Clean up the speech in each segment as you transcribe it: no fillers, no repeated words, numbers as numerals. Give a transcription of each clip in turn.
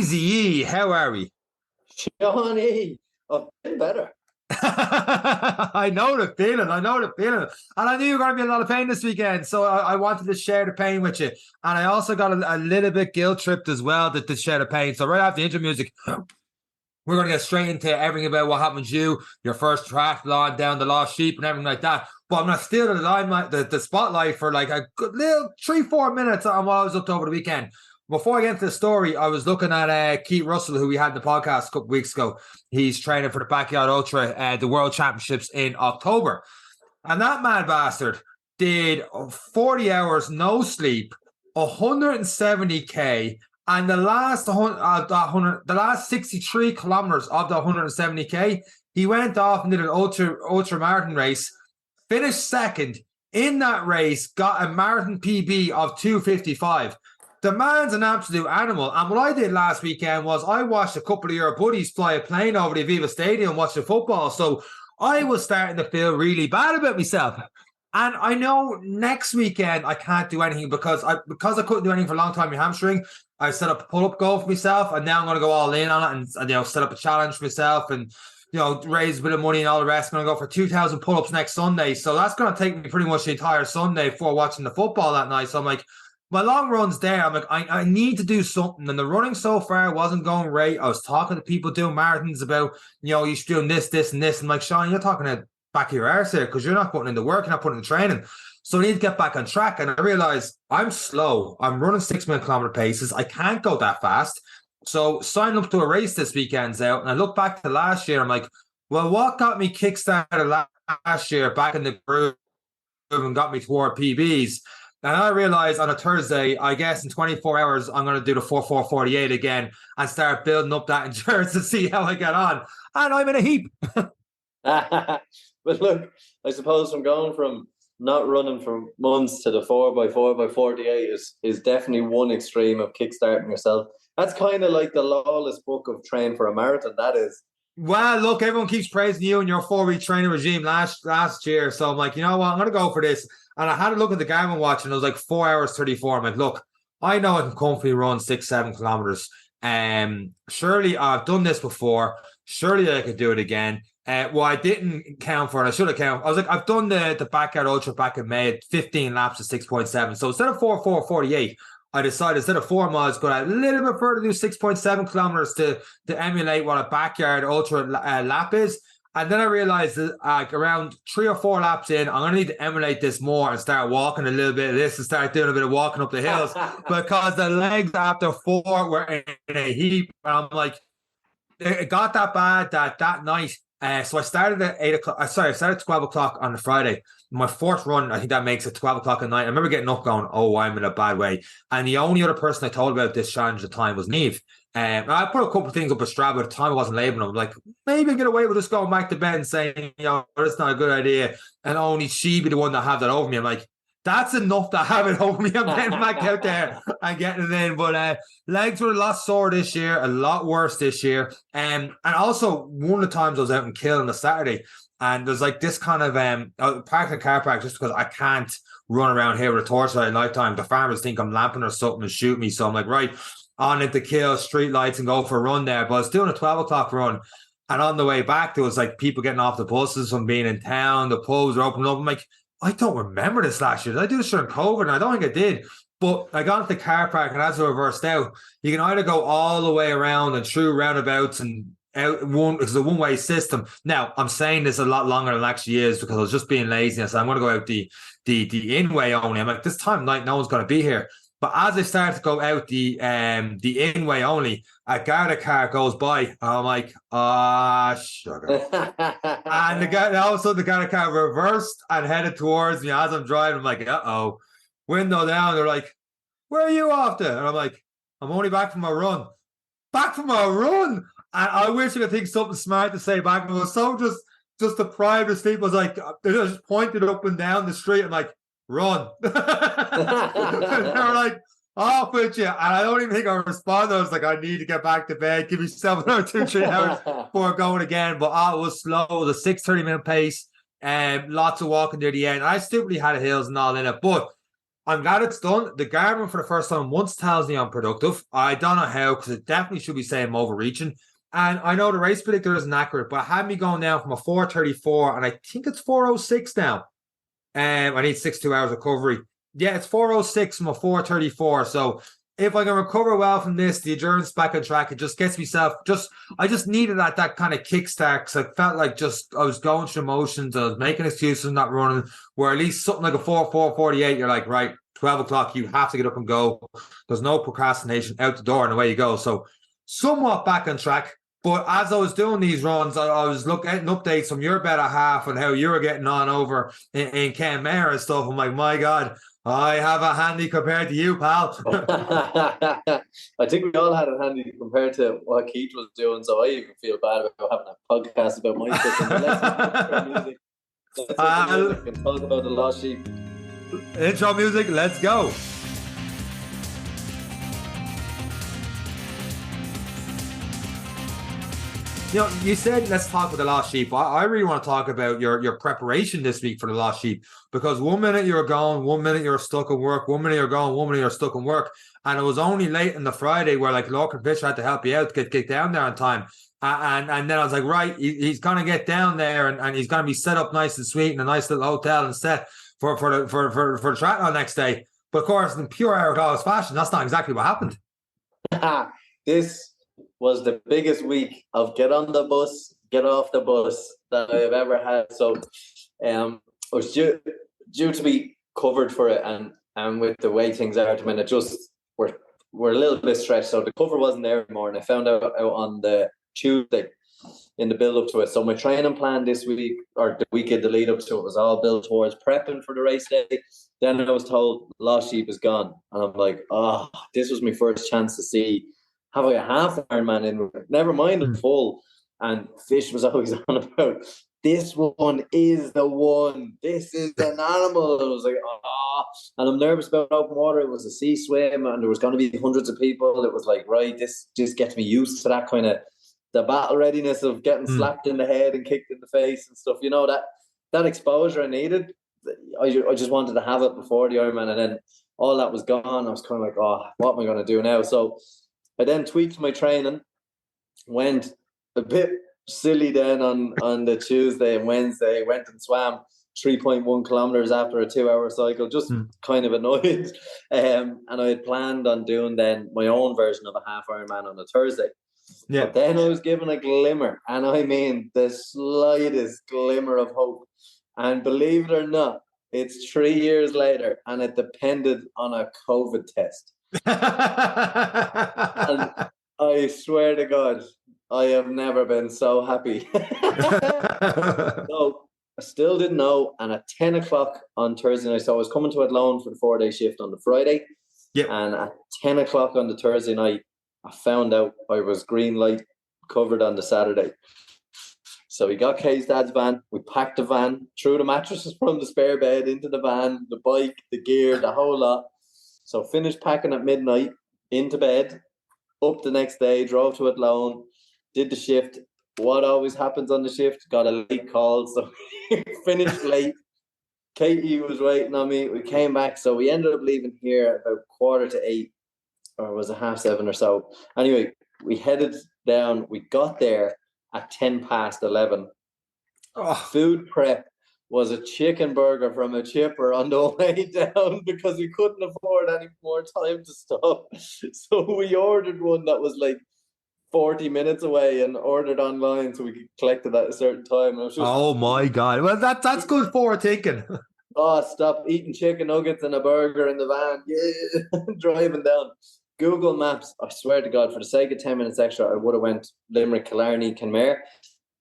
Easy, how are we? Johnny, I've been better. I know the feeling. And I knew you were going to be in a lot of pain this weekend, so I wanted to share the pain with you. And I also got a little bit guilt-tripped as well to share the pain. So right after the intro music, we're going to get straight into everything about what happened to you, your first triathlon down the Lost Sheep and everything like that. But I'm going to steal the spotlight for like a good little 3-4 minutes on what I was up to over the weekend. Before I get into the story, I was looking at Keith Russell, who we had in the podcast a couple of weeks ago. He's training for the Backyard Ultra, the World Championships in October. And that mad bastard did 40 hours, no sleep, 170K, and the last 63 kilometers of the 170K, he went off and did an ultra marathon race, finished second in that race, got a marathon PB of 2:55. The man's an absolute animal. And what I did last weekend was I watched a couple of your buddies fly a plane over the Aviva Stadium watching football. So I was starting to feel really bad about myself. And I know next weekend I can't do anything because I couldn't do anything for a long time with hamstring. I set up a pull-up goal for myself, and now I'm going to go all in on it and set up a challenge for myself and raise a bit of money and all the rest. I'm going to go for 2,000 pull-ups next Sunday. So that's going to take me pretty much the entire Sunday before watching the football that night. So I'm like, my long run's there. I'm like, I need to do something. And the running so far wasn't going great. I was talking to people doing marathons about, you should do this, and this. And like, Sean, you're talking at back of your arse here because you're not putting in the work, you're not putting in the training. So I need to get back on track. And I realized I'm slow. I'm running 6-minute kilometer paces. I can't go that fast. So signing up to a race this weekend's out. And I look back to last year. I'm like, well, what got me kickstarted last year back in the groove and got me toward PBs? And I realized on a Thursday, I guess in 24 hours, I'm going to do the 4:48 again and start building up that endurance to see how I get on. And I'm in a heap. But look, I suppose from not running for months to the 4x48 is definitely one extreme of kickstarting yourself. That's kind of like the lawless book of train for a marathon, that is. Well, look, everyone keeps praising you and your 4-week training regime last year. So I'm like, you know what? I'm going to go for this. And I had a look at the Garmin watch and it was like 4 hours 34. I'm like, look, I know I can comfortably run 6-7 kilometers. Surely I've done this before. Surely I could do it again. Well, I didn't count for it. I should have counted. I was like, I've done the Backyard Ultra back in May at 15 laps at 6.7. So instead of 4:48, I decided instead of 4 miles, go a little bit further, do 6.7 kilometers to emulate what a Backyard Ultra lap is. And then I realized that around 3 or 4 laps in, I'm going to need to emulate this more and start walking a little bit of this and start doing a bit of walking up the hills because the legs after 4 were in a heap. And I'm like, it got that bad that night. So I started at 8 o'clock. I started at 12 o'clock on the Friday. My fourth run, I think that makes it 12 o'clock at night. I remember getting up going, oh, I'm in a bad way. And the only other person I told about this challenge at the time was Neve. I put a couple of things up at Strava at the time. I wasn't labeling them. Like, maybe I get away with just going back to bed and saying, that's not a good idea. And only she be the one that have that over me. I'm like, that's enough to have it over me. I'm getting back out there and getting it in. But legs were a lot sore this year, a lot worse this year. And also, one of the times I was out in Kill on the Saturday, and there's like this kind of park in the car park just because I can't run around here with a torchlight at night time. The farmers think I'm lamping or something and shoot me. So I'm like, right, on into Kill, street lights and go for a run there. But I was doing a 12 o'clock run. And on the way back, there was like people getting off the buses from being in town. The pubs were opening up. I'm like, I don't remember this last year. Did I do this during COVID? And I don't think I did. But I got into the car park, and as I reversed out, you can either go all the way around and through roundabouts and out it's a one-way system. Now, I'm saying this a lot longer than it actually is because I was just being lazy. And so I'm going to go out the in-way only. I'm like, this time of night, no one's going to be here. But as I start to go out the in-way only, a Garda car goes by. And I'm like, sugar. And all of a sudden the Garda car reversed and headed towards me as I'm driving. I'm like, uh-oh. Window down. They're like, where are you off to? And I'm like, I'm only back from a run. Back from a run? And I wish I could think something smart to say back. It was so just deprived of sleep. Was like, they just pointed up and down the street. I'm like, run. They were like, off with you. And I don't even think I responded. I was like, I need to get back to bed. Give yourself another 2-3 hours before going again. But it was slow. It was a 6:30-minute pace. Lots of walking near the end. I stupidly had hills and all in it. But I'm glad it's done. The Garmin for the first time once tells me I'm productive. I don't know how, because it definitely should be saying I'm overreaching. And I know the race predictor isn't accurate, but it had me going down from a 4:34, and I think it's 4:06 now. I need 62 hours recovery. Yeah, it's 4:06 from a 4:34. So if I can recover well from this, the endurance back on track, it just gets myself I just needed that kind of kickstart, because I felt like I was going through motions, I was making excuses, not running, where at least something like a 4:48, you're like, right, 12 o'clock, you have to get up and go. There's no procrastination, out the door and away you go. So somewhat back on track. But as I was doing these runs, I was getting updates from your better half and how you were getting on over in Kenmare and stuff. I'm like, my God, I have a handy compared to you, pal. I think we all had it handy compared to what Keith was doing, so I even feel bad about having a podcast about my system. Let's music and talk about the Lost Sheep. Intro music, let's go. You know, you said let's talk about the Lost Sheep. I really want to talk about your preparation this week for the Lost Sheep, because 1 minute you're going, 1 minute you're stuck in work, 1 minute you're going, 1 minute you're stuck in work, and it was only late in the Friday where like Lorcan Fisher had to help you out to get down there on time. And then I was like, right, he's gonna get down there and he's gonna be set up nice and sweet in a nice little hotel and set for the triathlon next day. But of course, in pure hourglass fashion, that's not exactly what happened. This was the biggest week of get on the bus, get off the bus that I've ever had. So I was due to be covered for it, and with the way things are at the minute, just we're a little bit stretched. So the cover wasn't there anymore, and I found out on the Tuesday in the build up to it. So my training plan this week, or the weekend, the lead up to it, was all built towards prepping for the race day. Then I was told Lost Sheep is gone, and I'm like, oh, this was my first chance to see, have I a half Ironman in? Never mind a full. And Fish was always on about, this one is the one. This is an animal. I was like, and I'm nervous about open water. It was a sea swim, and there was going to be hundreds of people. It was like, right, this just gets me used to that kind of the battle readiness of getting slapped in the head and kicked in the face and stuff. You know, that exposure I needed. I just wanted to have it before the Ironman, and then all that was gone. I was kind of like, oh, what am I going to do now? So I then tweaked my training, went a bit silly then on the Tuesday and Wednesday, went and swam 3.1 kilometers after a 2-hour cycle, just kind of annoyed. And I had planned on doing then my own version of a half Ironman on a Thursday. Yeah. But then I was given a glimmer, and I mean the slightest glimmer of hope. And believe it or not, it's 3 years later, and it depended on a COVID test. And I swear to God, I have never been so happy. So I still didn't know. And at 10 o'clock on Thursday night, so I was coming to Athlone for the 4-day shift on the Friday. Yep. And at 10 o'clock on the Thursday night, I found out I was green light covered on the Saturday. So we got Kay's dad's van. We packed the van, threw the mattresses from the spare bed into the van, the bike, the gear, the whole lot. So finished packing at midnight, into bed, up the next day, drove to Athlone, did the shift. What always happens on the shift? Got a late call, so finished late. Katie was waiting on me. We came back, so we ended up leaving here about 7:45, or was it 7:30 or so? Anyway, we headed down. We got there at 11:10. Oh. Food prep was a chicken burger from a chipper on the way down because we couldn't afford any more time to stop. So we ordered one that was like 40 minutes away and ordered online so we could collect it at a certain time. And I was just, oh my God. Well, that's good forward thinking. Oh, stop eating chicken nuggets and a burger in the van. Yeah, driving down. Google Maps, I swear to God, for the sake of 10 minutes extra, I would have went Limerick, Killarney, Kenmare.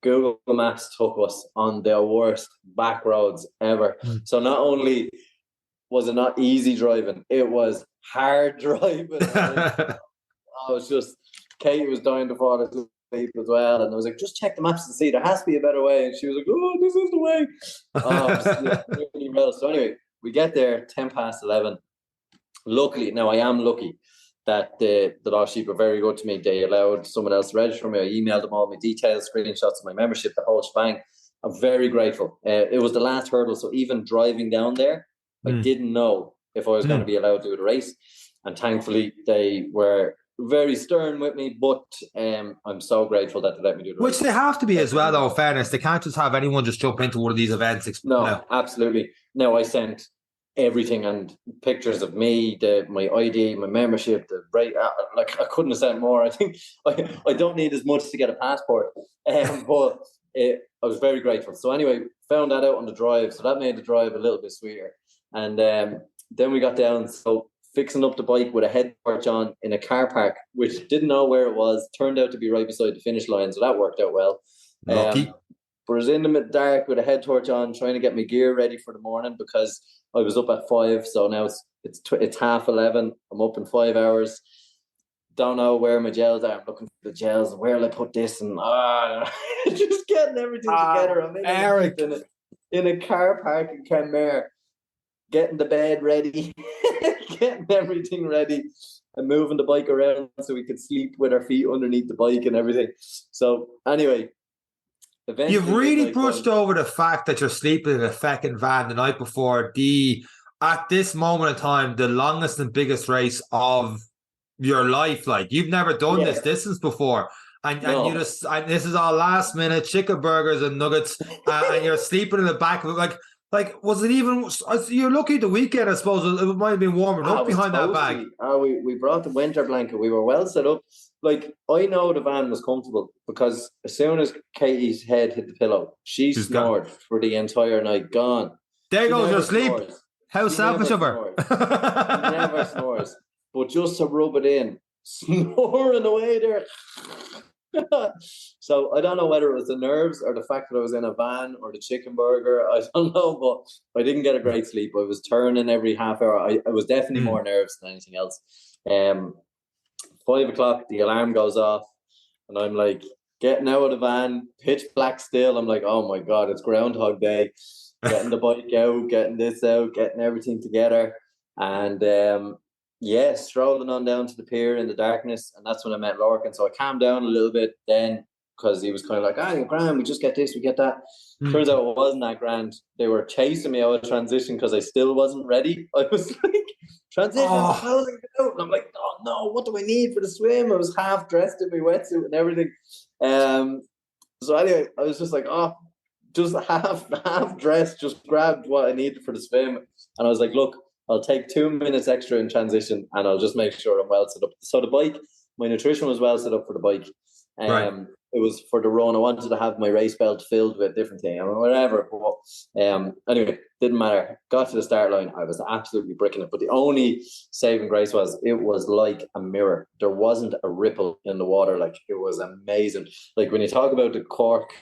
Google Maps took us on the worst back roads ever. So not only was it not easy driving, it was hard driving. I was just, Kate was dying to fall asleep as well, and I was like, just check the maps and see, there has to be a better way. And she was like, oh, this is the way. Really well. So anyway, we get there 11:10. Luckily, now I am lucky that the Lost Sheep are very good to me. They allowed someone else to register me. I emailed them all my details, screenshots of my membership, the whole shebang. I'm very grateful. It was the last hurdle, so even driving down there, I didn't know if I was going to be allowed to do the race. And thankfully, they were very stern with me, but I'm so grateful that they let me do the race. Which they have to be as well, though, in fairness. They can't just have anyone just jump into one of these events. No, absolutely. No, I sent everything and pictures of me, my ID, my membership, like I couldn't have sent more. I think I don't need as much to get a passport, but I was very grateful. So anyway, found that out on the drive, so that made the drive a little bit sweeter. And then we got down, so fixing up the bike with a head torch on in a car park, which didn't know where it was, turned out to be right beside the finish line, so that worked out well. Lucky. But I was in the dark with a head torch on, trying to get my gear ready for the morning because I was up at 5, so now it's 11:30. I'm up in 5 hours. Don't know where my gels are. I'm looking for the gels. Where will I put this? And just getting everything together. I'm in a car park in Kenmare, getting the bed ready, getting everything ready, and moving the bike around so we could sleep with our feet underneath the bike and everything. So anyway, you've really brushed over the fact that you're sleeping in a fucking van the night before at this moment in time, the longest and biggest race of your life. Like, you've never done this distance before. And this is all last minute chicken burgers and nuggets, and you're sleeping in the back of it. Like, was it even? You're lucky the weekend, I suppose. It might have been warming up behind that bag. We brought the winter blanket. We were well set up. Like, I know the van was comfortable because as soon as Katie's head hit the pillow, she snored for the entire night. Gone. There goes your sleep. How selfish of her. She never snores. But just to rub it in, snoring away there. So I don't know whether it was the nerves or the fact that I was in a van or the chicken burger. I don't know, but I didn't get a great sleep. I was turning every half hour. I was definitely more nervous than anything else. 5 o'clock, the alarm goes off, and I'm like getting out of the van, pitch black still. I'm like, oh my God, it's Groundhog Day. Getting the bike out, getting this out, getting everything together. And strolling on down to the pier in the darkness, and that's when I met Lorcan. So I calmed down a little bit then, because he was kind of like, you're grand, we just get this, we get that. Turns out it wasn't that grand. They were chasing me out of transition because I still wasn't ready. I was like, transition, closing it out. And I'm like, oh no, what do I need for the swim? I was half dressed in my wetsuit and everything. So anyway, I was just like, just half dressed, just grabbed what I needed for the swim. And I was like, look, I'll take 2 minutes extra in transition and I'll just make sure I'm well set up. So the bike, my nutrition was well set up for the bike. Right. It was for the run. I wanted to have my race belt filled with different things, whatever. But anyway, didn't matter. Got to the start line. I was absolutely bricking it. But the only saving grace was it was like a mirror. There wasn't a ripple in the water. Like, it was amazing. Like, when you talk about the Cork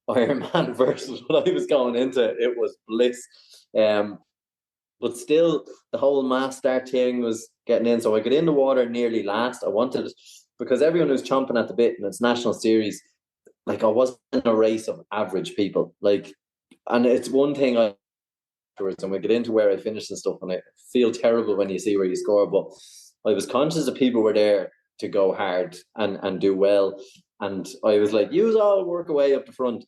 Ironman versus what I was going into, it was bliss. But still, the whole mass start thing was getting in. So I got in the water nearly last. I wanted it because everyone was chomping at the bit in its national series. Like, I wasn't in a race of average people. Like, and it's one thing afterwards, and we get into where I finished and stuff, and I feel terrible when you see where you score. But I was conscious that people were there to go hard and do well. And I was like, you all work away up the front.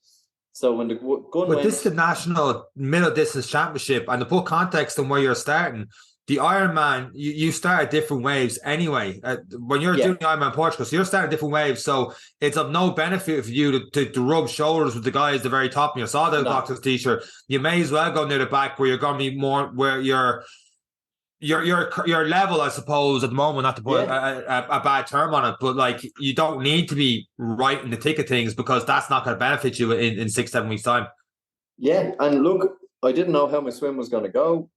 So when the gun went... this is the National Middle Distance Championship, and to put context on where you're starting, the Ironman, you start at different waves anyway. When you're doing the Ironman Portugal, so you're starting different waves, so it's of no benefit for you to rub shoulders with the guys at the very top in your sawdust boxes t-shirt. You may as well go near the back where you're going to be more where your level, I suppose, at the moment, not to put a bad term on it, but like, you don't need to be right in the thick of things because that's not going to benefit you in 6-7 weeks time. Yeah, and look, I didn't know how my swim was going to go.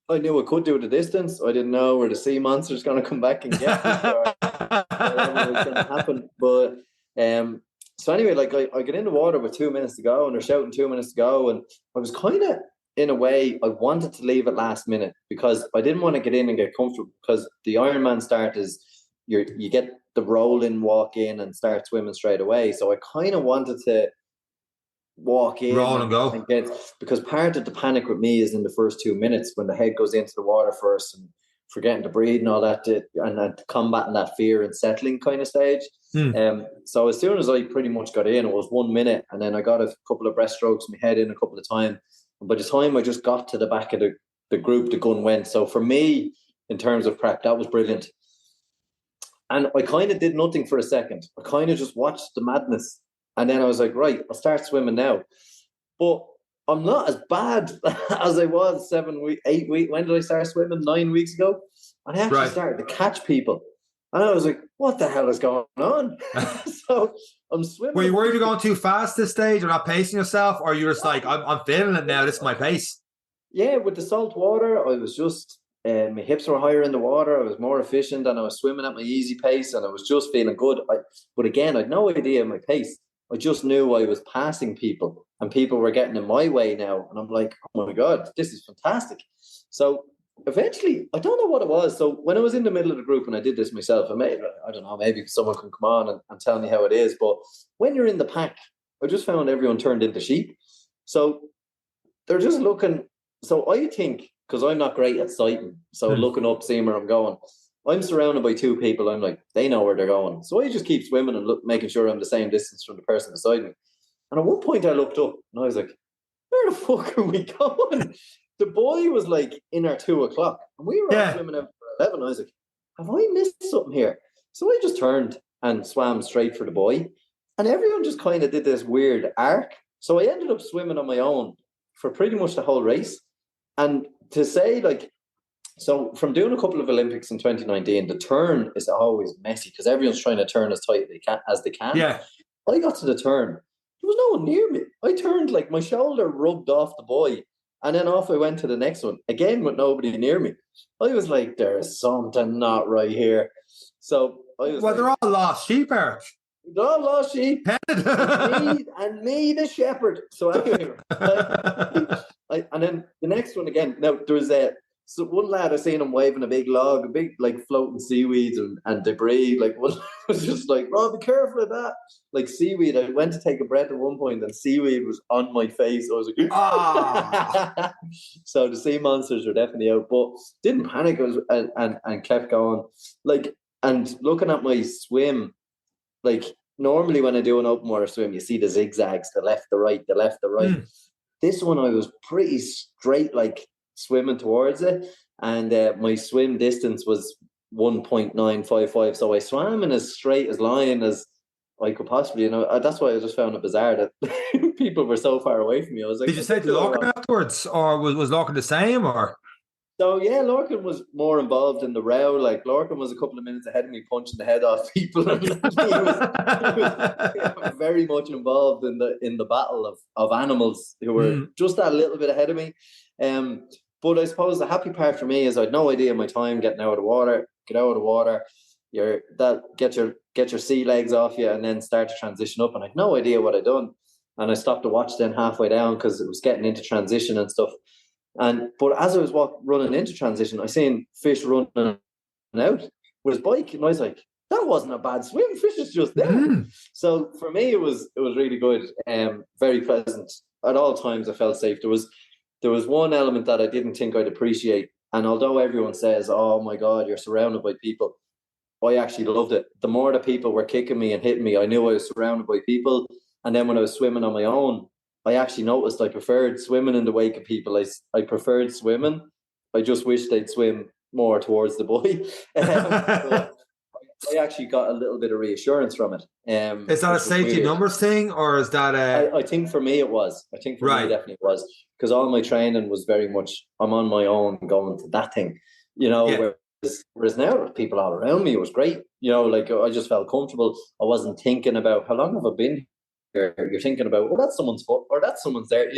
I knew I could do the distance. I didn't know where the sea monster's going to come back and get me or whatever was going to happen. But so anyway, like, I get in the water with 2 minutes to go, and they're shouting 2 minutes to go, and I was kind of, in a way, I wanted to leave at last minute because I didn't want to get in and get comfortable, because the Ironman start is you get the roll in, walk in, and start swimming straight away. So I kind of wanted to walk in, roll and go, and get, because part of the panic with me is in the first 2 minutes when the head goes into the water first and forgetting to breathe and all that, and combating that fear and settling kind of stage. So as soon as I pretty much got in, it was 1 minute, and then I got a couple of breaststrokes, my head in a couple of times. And by the time I just got to the back of the the gun went. So for me, in terms of prep, that was brilliant. And I kind of did nothing for a second. I kind of just watched the madness. And then I was like, right, I'll start swimming now. But I'm not as bad as I was 8 weeks. When did I start swimming? 9 weeks ago. And I actually started to catch people. And I was like, what the hell is going on? So I'm swimming. Were you worried you're going too fast this stage or not pacing yourself? Or you were just like, I'm feeling it now. This is my pace. Yeah, with the salt water, I was just, my hips were higher in the water. I was more efficient and I was swimming at my easy pace and I was just feeling good. But again, I had no idea my pace. I just knew I was passing people and people were getting in my way now. And I'm like, oh my God, this is fantastic. So eventually, I don't know what it was. So when I was in the middle of the group and I did this myself, I don't know, maybe someone can come on and tell me how it is. But when you're in the pack, I just found everyone turned into sheep. So they're just looking. So I think, because I'm not great at sighting, so looking up, seeing where I'm going, I'm surrounded by two people. I'm like, they know where they're going. So I just keep swimming and making sure I'm the same distance from the person beside me. And at one point I looked up and I was like, where the fuck are we going? The boy was like in our 2 o'clock and we were all swimming out for 11. I was like, have I missed something here? So I just turned and swam straight for the boy. And everyone just kind of did this weird arc. So I ended up swimming on my own for pretty much the whole race. And to say, like, so from doing a couple of Olympics in 2019, the turn is always messy because everyone's trying to turn as tight as they can. Yeah. I got to the turn. There was no one near me. I turned, like, my shoulder rubbed off the boy. And then off I went to the next one, again with nobody near me. I was like, there's something not right here. So I was they're all lost sheep, Eric. They're all lost sheep. and me, the shepherd. So anyway, and then the next one again. Now there was so one lad I seen him waving a big log, a big like floating seaweeds and debris. Like one was just like, "Oh, be careful of that!" Like seaweed. I went to take a breath at one point, and seaweed was on my face. I was like, So the sea monsters were definitely out, but didn't panic. I was and kept going. Like, and looking at my swim, like normally when I do an open water swim, you see the zigzags, the left, the right, the left, the right. This one I was pretty straight, like swimming towards it, and my swim distance was 1.955. So I swam in as straight as line as I could possibly. That's why I just found it bizarre that people were so far away from me. I was like, did you say to Lorcan afterwards, or was Lorcan the same, or? So yeah, Lorcan was more involved in the row. Like Lorcan was a couple of minutes ahead of me, punching the head off people, and he was very much involved in the battle of animals who were just that little bit ahead of me. But I suppose the happy part for me is I had no idea my time getting out of the water. Get out of the water, get your sea legs off you, and then start to transition up. And I had no idea what I'd done, and I stopped to watch then halfway down because it was getting into transition and stuff. But as I was running into transition, I seen Fish running out with his bike, and I was like, "That wasn't a bad swim. Fish is just there." So for me, it was really good, very pleasant at all times. I felt safe. There was one element that I didn't think I'd appreciate, and although everyone says, "Oh my God, you're surrounded by people," I actually loved it. The more the people were kicking me and hitting me, I knew I was surrounded by people. And then when I was swimming on my own, I actually noticed I preferred swimming in the wake of people. I preferred swimming. I just wish they'd swim more towards the boy. I actually got a little bit of reassurance from it. Is that a safety numbers thing, or is that a... I think for me it was. I think for me definitely it was. Because all my training was very much, I'm on my own going to that thing. Whereas now people all around me, it was great. Like I just felt comfortable. I wasn't thinking about how long have I been here. You're thinking about, oh, that's someone's foot or that's someone's there.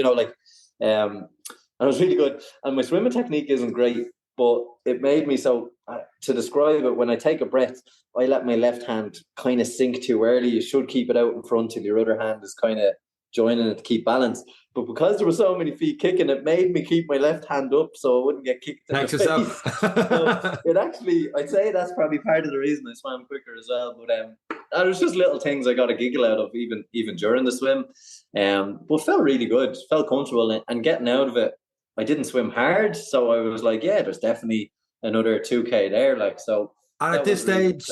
And it was really good. And my swimming technique isn't great, but it made me so, to describe it, when I take a breath, I let my left hand kind of sink too early. You should keep it out in front till your other hand is kind of joining it to keep balance. But because there were so many feet kicking, it made me keep my left hand up so I wouldn't get kicked in the face. So it actually, I'd say that's probably part of the reason I swam quicker as well. But it was just little things I got a giggle out of even during the swim. But felt really good, felt comfortable, and getting out of it, I didn't swim hard, so I was like, yeah, there's definitely another 2K there. Like, so. And at this stage,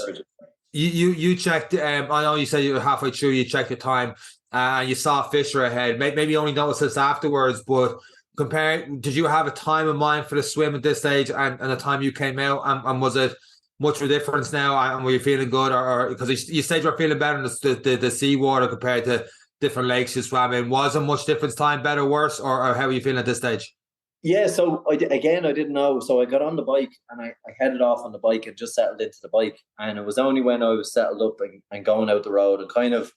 you checked. I know you said you were halfway through. You checked the time, and you saw Fisher ahead. Maybe you only noticed this afterwards, but did you have a time in mind for the swim at this stage and the time you came out? And was it much of a difference now? And were you feeling good? Or because you said you were feeling better in the seawater compared to different lakes you swam in. Was it much difference time, better, worse? Or how are you feeling at this stage? Yeah, so I didn't know. So I got on the bike and I headed off on the bike and just settled into the bike. And it was only when I was settled up and going out the road and kind of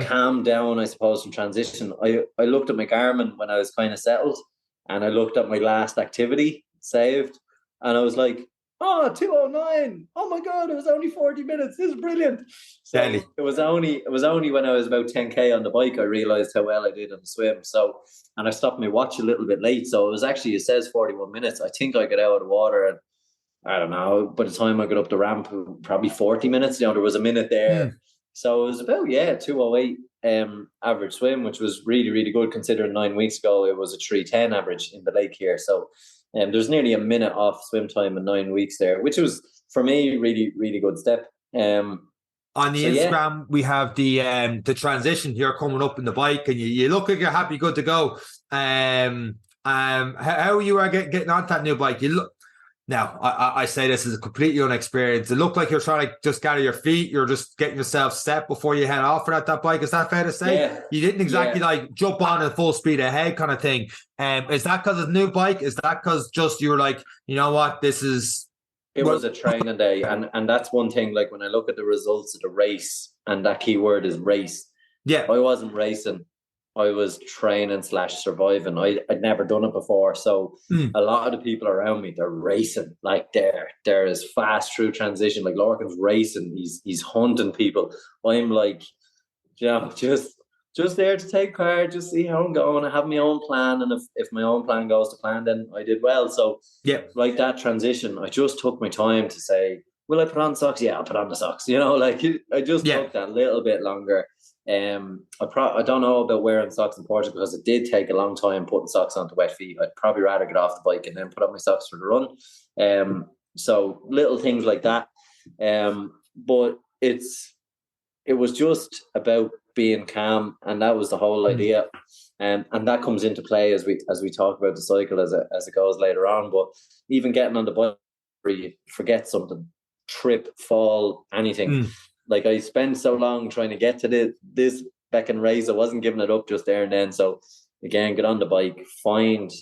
calmed down, I suppose, from transition. I looked at my Garmin when I was kind of settled, and I looked at my last activity saved, and I was like, 2:09. Oh my God, it was only 40 minutes. This is brilliant. So it was only when I was about 10K on the bike I realized how well I did on the swim. So, and I stopped my watch a little bit late. So it was actually, it says 41 minutes. I think I got out of the water and I don't know, by the time I got up the ramp, probably 40 minutes. There was a minute there. So it was about, 2:08 average swim, which was really, really good considering 9 weeks ago it was a 3:10 average in the lake here. So there's nearly a minute off swim time in 9 weeks there, which was, for me, really, really good step. On the Instagram, we have the transition here coming up in the bike, and you look like you're happy, good to go. How you are getting on that new bike? You look. Now, I say this is completely unexperienced. It looked like you're trying to just gather your feet. You're just getting yourself set before you head off for that bike. Is that fair to say? Yeah. You didn't exactly like jump on at full speed ahead kind of thing. Is that because of the new bike? Is that because just you were like, you know what, this is... It was a training day. And that's one thing, like when I look at the results of the race, and that key word is race. Yeah. I wasn't racing. I was training / surviving. I'd never done it before. So a lot of the people around me, they're racing. Like they're as fast through transition. Like Lorcan's racing. He's hunting people. I'm like, just there to take part, just see how I'm going. I have my own plan. And if my own plan goes to plan, then I did well. So like that transition, I just took my time to say, will I put on socks? Yeah, I'll put on the socks. Like I just took that little bit longer. I don't know about wearing socks in Portugal because it did take a long time putting socks onto wet feet. I'd probably rather get off the bike and then put on my socks for the run. So little things like that. But it was just about being calm, and that was the whole idea. And that comes into play as we talk about the cycle as it goes later on. But even getting on the bike where you forget something, trip, fall, anything. Like I spent so long trying to get to this Beck and race, I wasn't giving it up just there and then. So again, get on the bike, find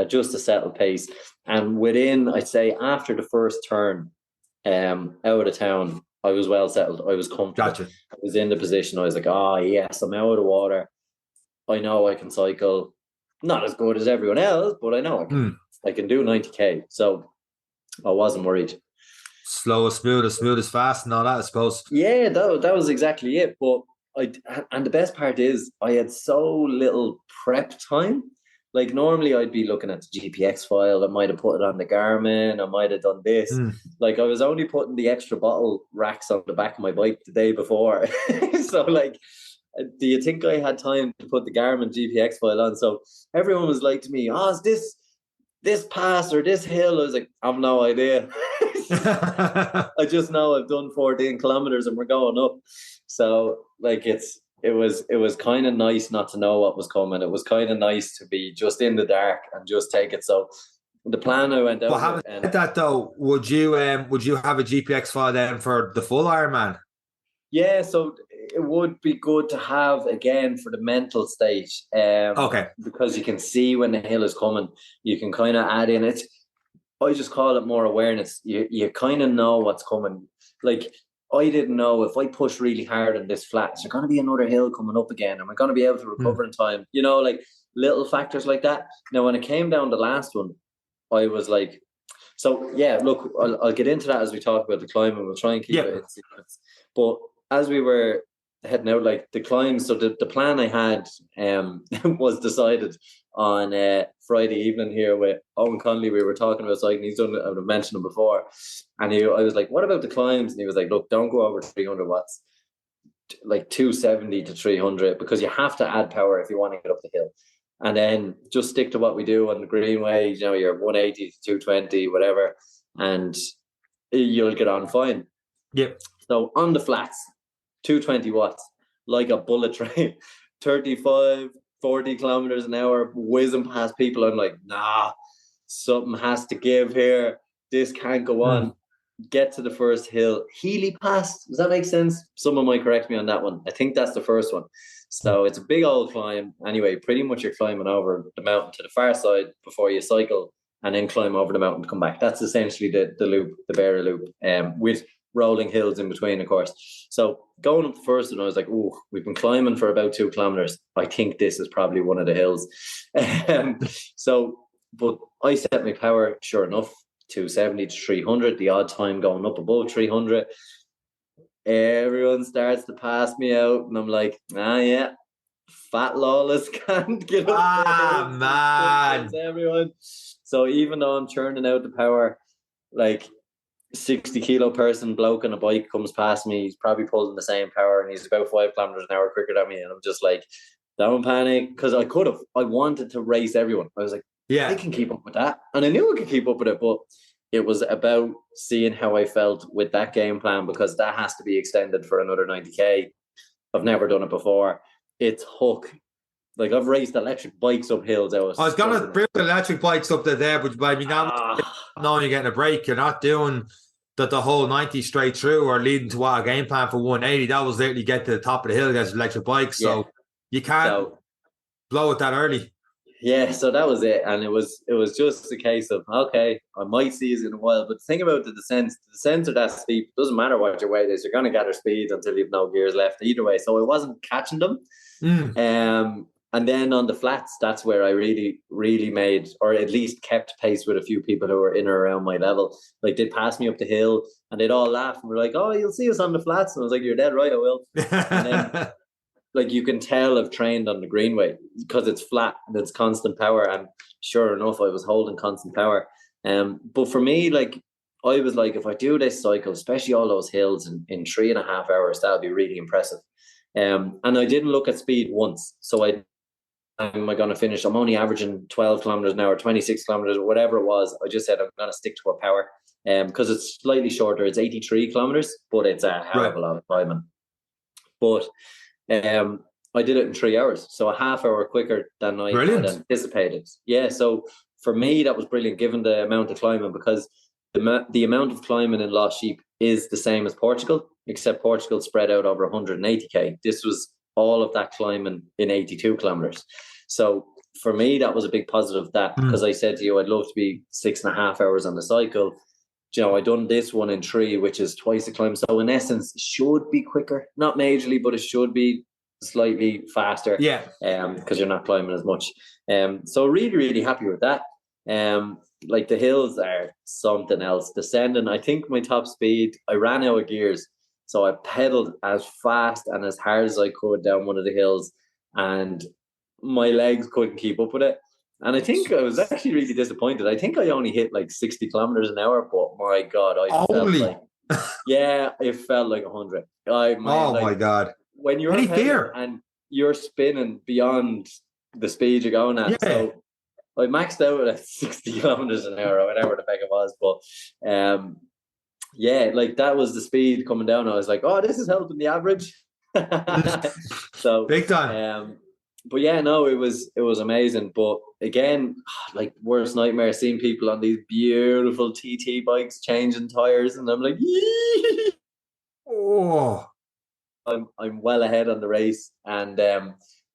just a settled pace. And within, I'd say after the first turn out of town, I was well settled. I was comfortable. Gotcha. I was in the position. I was like, yes, I'm out of the water. I know I can cycle. Not as good as everyone else, but I know I can do 90K. So I wasn't worried. Slow as smooth as fast and all that, I suppose. Yeah, that was exactly it. But and the best part is I had so little prep time. Like normally I'd be looking at the GPX file. I might have put it on the Garmin. I might have done this. Like I was only putting the extra bottle racks on the back of my bike the day before. So like, do you think I had time to put the Garmin GPX file on? So everyone was like to me, is this pass or this hill? I was like, I've no idea. I just know I've done 14 kilometers and we're going up. So like it was kind of nice not to know what was coming. It was kind of nice to be just in the dark and just take it. So the plan I went out. But having said that though, would you have a GPX file then for the full Ironman? Yeah, so it would be good to have again for the mental state. Okay. Because you can see when the hill is coming. You can kind of add in it. I just call it more awareness. You kind of know what's coming. Like I didn't know if I push really hard on this flat, is there going to be another hill coming up again? Am I going to be able to recover in time? Like little factors like that. Now, when it came down the last one, I was like, so yeah, look, I'll get into that as we talk about the climb, and we'll try and keep it in sequence. But as we were heading out, like the climb, so the plan I had was decided on Friday evening here with Owen Connolly. We were talking about cycling. He's done it, I've mentioned him before. And I was like, what about the climbs? And he was like, look, don't go over 300 watts, like 270 to 300, because you have to add power if you want to get up the hill. And then just stick to what we do on the Greenway, you're 180 to 220, whatever, and you'll get on fine. Yep. So on the flats, 220 watts, like a bullet train, 35, 40 kilometers an hour, whizzing past people. I'm like, nah, something has to give here. This can't go on. Get to the first hill. Healy Pass. Does that make sense? Someone might correct me on that one. I think that's the first one. So it's a big old climb. Anyway, pretty much you're climbing over the mountain to the far side before you cycle and then climb over the mountain to come back. That's essentially the loop, the Beara loop, with rolling hills in between, of course. So going up the first one, I was like, oh, we've been climbing for about 2 kilometers. I think this is probably one of the hills. But I set my power, sure enough, 270 to 300, the odd time going up above 300. Everyone starts to pass me out, and I'm like, yeah, fat lawless can't get up there. Man. Everyone. So even though I'm churning out the power, like 60 kilo person bloke on a bike comes past me, he's probably pulling the same power and he's about 5 kilometers an hour quicker than me, and I'm just like, don't panic, because I wanted to race everyone. I was like, I can keep up with that, and I knew I could keep up with it, but it was about seeing how I felt with that game plan, because that has to be extended for another 90k. I've never done it before. It's hook. Like, I've raced electric bikes up hills. I was going to bring the electric bikes up there, but by knowing you're getting a break, you're not doing the whole 90 straight through or leading to what a game plan for 180. That was literally get to the top of the hill against electric bikes. So you can't blow it that early. Yeah, so that was it. And it was just a case of, okay, I might see you in a while. But the thing about the descents are that steep. It doesn't matter what your weight is. You're going to gather speed until you've no gears left either way. So I wasn't catching them. And then on the flats, that's where I really, really made, or at least kept pace with a few people who were in or around my level. Like, they'd pass me up the hill and they'd all laugh and were like, oh, you'll see us on the flats. And I was like, you're dead right, I will. And then, like, you can tell I've trained on the Greenway because it's flat and it's constant power. And sure enough, I was holding constant power. But for me, like, I was like, if I do this cycle, especially all those hills in 3.5 hours, that'll be really impressive. And I didn't look at speed once. So am I going to finish? I'm only averaging 12 kilometers an hour, 26 kilometers, or whatever it was. I just said I'm going to stick to a power because it's slightly shorter. It's 83 kilometers, but it's a hell of a lot of climbing. But I did it in 3 hours, so a half hour quicker than I had anticipated. Yeah, so for me, that was brilliant given the amount of climbing, because the amount of climbing in Lost Sheep is the same as Portugal, except Portugal spread out over 180k. This was all of that climbing in 82 kilometers. So for me, that was a big positive, that because I said to you, I'd love to be 6.5 hours on the cycle. You know, I done this one in 3, which is twice the climb. So in essence, it should be quicker, not majorly, but it should be slightly faster. Yeah. Because you're not climbing as much. So really, really happy with that. Like, the hills are something else. Descending, I think my top speed, I ran out of gears. So I pedaled as fast and as hard as I could down one of the hills, and my legs couldn't keep up with it. And I think I was actually really disappointed. I think I only hit like 60 kilometers an hour, but my God, felt like, it felt like 100. My God. When you're and you're spinning beyond the speed you're going at. Yeah. So I maxed out at 60 kilometers an hour, or whatever the heck it was. But yeah, like, that was the speed coming down. I was like, oh, this is helping the average. So big time. But yeah, no, it was amazing. But again, like, worst nightmare, seeing people on these beautiful TT bikes changing tires, and I'm like, yee! Oh, I'm well ahead on the race, and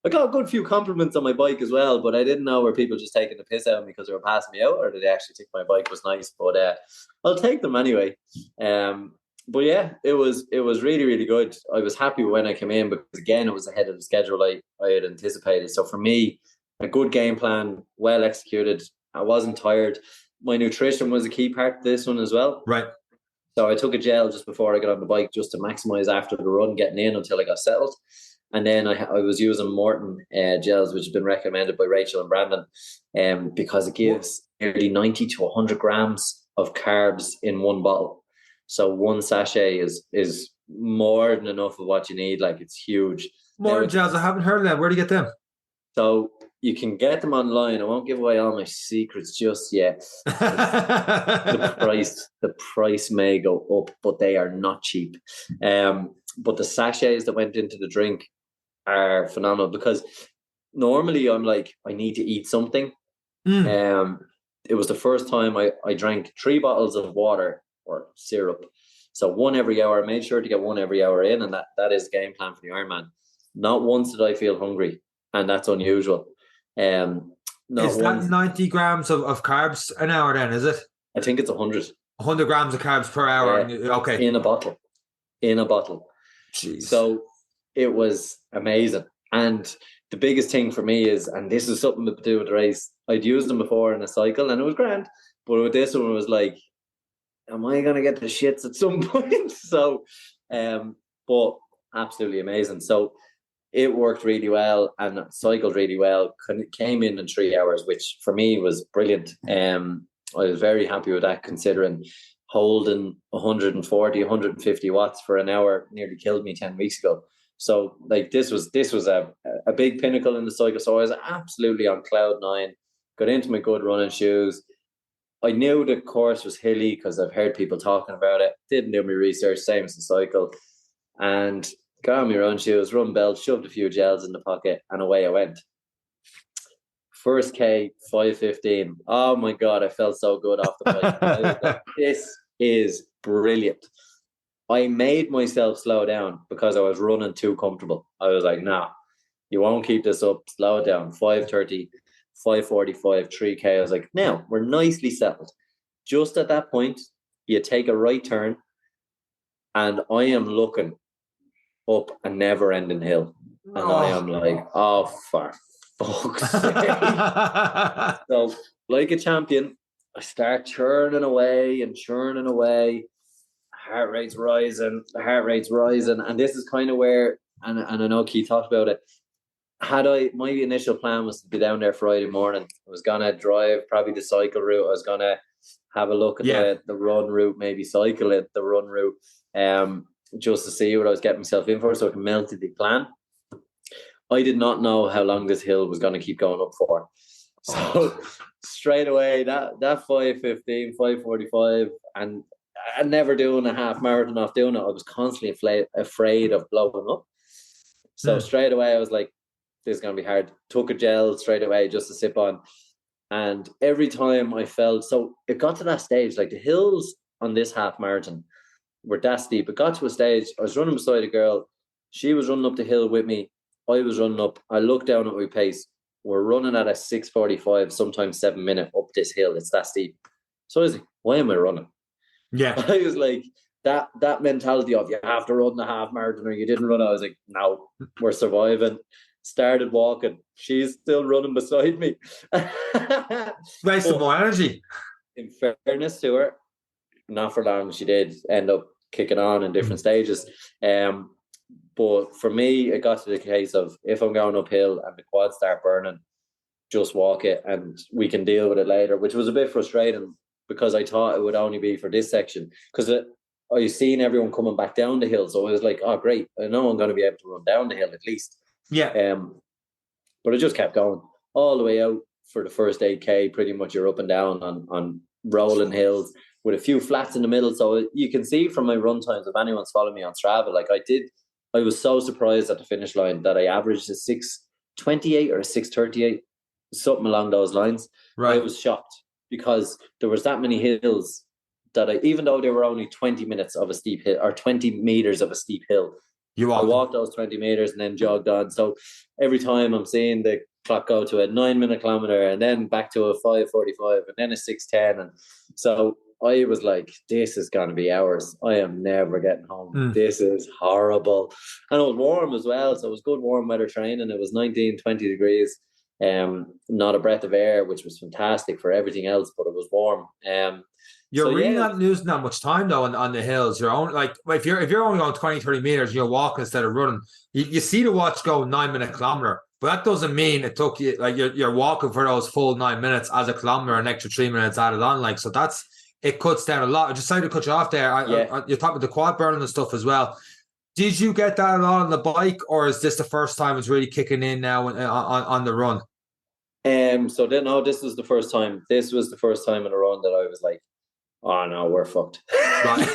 I got a good few compliments on my bike as well, but I didn't know were people just taking the piss out of me because they were passing me out, or did they actually think my bike was nice. But I'll take them anyway. But yeah, it was really, really good. I was happy when I came in, because again, it was ahead of the schedule I had anticipated. So for me, a good game plan, well executed. I wasn't tired. My nutrition was a key part of this one as well. Right. So I took a gel just before I got on the bike, just to maximize after the run, getting in until I got settled. And then I was using Morton gels, which have been recommended by Rachel and Brandon, because it gives nearly 90 to 100 grams of carbs in one bottle. So one sachet is more than enough of what you need. Like, it's huge. Morton gels, I haven't heard of them. Where do you get them? So you can get them online. I won't give away all my secrets just yet. The price may go up, but they are not cheap. But the sachets that went into the drink are phenomenal, because normally I'm like, I need to eat something. It was the first time I drank 3 bottles of water or syrup. So 1 every hour. I made sure to get 1 every hour in, and that is the game plan for the Ironman. Not once did I feel hungry, and that's unusual. Not Is that once. 90 grams of carbs an hour then, is it? I think it's 100. 100 grams of carbs per hour. Yeah, Okay. in a bottle. Jeez. So it was amazing. And the biggest thing for me is, and this is something to do with the race, I'd used them before in a cycle and it was grand. But with this one, it was like, am I going to get the shits at some point? So, but absolutely amazing. So it worked really well and cycled really well. Came in 3 hours, which for me was brilliant. I was very happy with that, considering holding 140, 150 watts for an hour nearly killed me 10 weeks ago. So like this was a big pinnacle in the cycle. So I was absolutely on cloud 9, got into my good running shoes. I knew the course was hilly because I've heard people talking about it. Didn't do my research, same as the cycle. And got on my run shoes, run belt, shoved a few gels in the pocket, and away I went. First K, 5:15. Oh my God, I felt so good off the bike. I was like, this is brilliant. I made myself slow down because I was running too comfortable. I was like, nah, you won't keep this up. Slow it down. 5:30, 5:45, 3K. I was like, now we're nicely settled. Just at that point, you take a right turn, and I am looking up a never-ending hill. And I am like, oh, for fuck's sake. So, like a champion, I start churning away. Heart rate's rising. And this is kind of where, and I know Keith talked about it, my initial plan was to be down there Friday morning. I was going to drive probably the cycle route. I was going to have a look at the run route, maybe cycle it, the run route, just to see what I was getting myself in for so I can melt the plan. I did not know how long this hill was going to keep going up for. So straight away, that 5:15, 5:45, and never doing a half marathon off doing it, I was constantly afraid of blowing up. So straight away, I was like, this is going to be hard. Took a gel straight away just to sip on. And every time I felt, so it got to that stage, like the hills on this half marathon were that steep. It got to a stage, I was running beside a girl. She was running up the hill with me. I was running up. I looked down at my pace. We're running at a 6:45, sometimes 7 minute up this hill. It's that steep. So I was like, why am I running? Yeah. I was like, that mentality of you have to run the half marathon or you didn't run. I was like, no, we're surviving. Started walking. She's still running beside me. Wasted more energy. In fairness to her, not for long. She did end up kicking on in different stages. But for me, it got to the case of if I'm going uphill and the quads start burning, just walk it and we can deal with it later, which was a bit frustrating because I thought it would only be for this section. Because I seen everyone coming back down the hill. So I was like, oh, great. I know I'm going to be able to run down the hill at least. Yeah. But it just kept going all the way out for the first 8K. Pretty much you're up and down on rolling hills with a few flats in the middle. So you can see from my run times, if anyone's following me on Strava, like I was so surprised at the finish line that I averaged a 6:28 or a 6:38, something along those lines. Right. I was shocked because there was that many hills that even though they were only 20 minutes of a steep hill or 20 meters of a steep hill, I walked those 20 meters and then jogged on. So every time I'm seeing the clock go to a 9-minute kilometer and then back to a 5:45 and then a 6:10. And so I was like, this is going to be hours. I am never getting home. This is horrible. And it was warm as well. So it was good warm weather training. It was 19, 20 degrees. Not a breath of air, which was fantastic for everything else, but it was warm. You're really not losing that much time though on the hills. You're only like if you're only going 20, 30 meters, you're walking instead of running. You see the watch go 9-minute kilometer, but that doesn't mean it took you like you're walking for those full 9 minutes as a kilometer, an extra 3 minutes added on. Like so it cuts down a lot. I just decided to cut you off there. You're talking about the quad burning and stuff as well. Did you get that a lot on the bike, or is this the first time it's really kicking in now on the run? So this was the first time. This was the first time in a run that I was like, oh no, we're fucked. Right.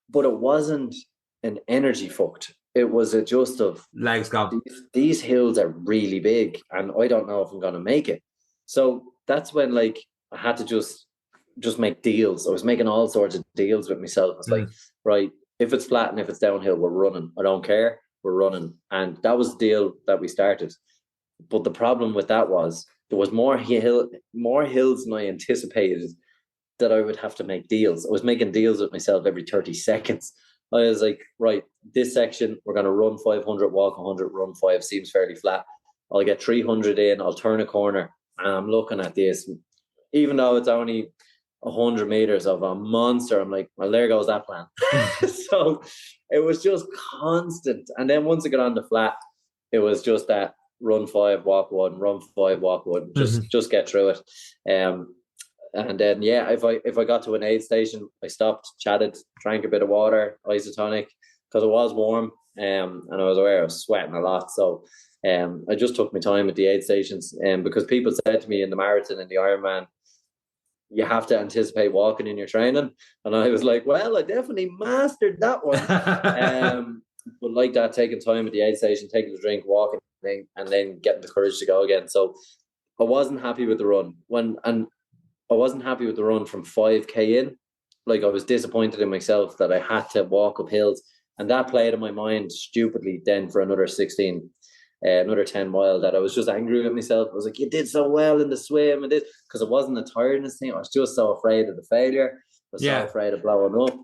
But it wasn't an energy fucked. it was a just of legs gone. These hills are really big, and I don't know if I'm going to make it. So that's when like I had to just make deals. I was making all sorts of deals with myself. It's like, right, if it's flat and if it's downhill, we're running. I don't care. We're running. And that was the deal that we started. But the problem with that was there was more hills than I anticipated that I would have to make deals. I was making deals with myself every 30 seconds. I was like, right, this section, we're going to run 500, walk 100, run 5, seems fairly flat. I'll get 300 in, I'll turn a corner, and I'm looking at this. Even though it's only 100 meters of a monster, I'm like, well, there goes that plan. So it was just constant. And then once I got on the flat, it was just that run 5, walk 1, run 5, walk 1, just get through it. And then, yeah, if I got to an aid station, I stopped, chatted, drank a bit of water, isotonic, because it was warm, and I was aware I was sweating a lot. So I just took my time at the aid stations, because people said to me in the marathon and the Ironman, you have to anticipate walking in your training. And I was like, well, I definitely mastered that one. But like that, taking time at the aid station, taking a drink, walking, and then getting the courage to go again. So I wasn't happy with the run. I wasn't happy with the run from 5K in. Like, I was disappointed in myself that I had to walk up hills. And that played in my mind stupidly then for another 10 mile, that I was just angry with myself. I was like, you did so well in the swim and this, because it wasn't a tiredness thing. I was just so afraid of the failure. I was so afraid of blowing up.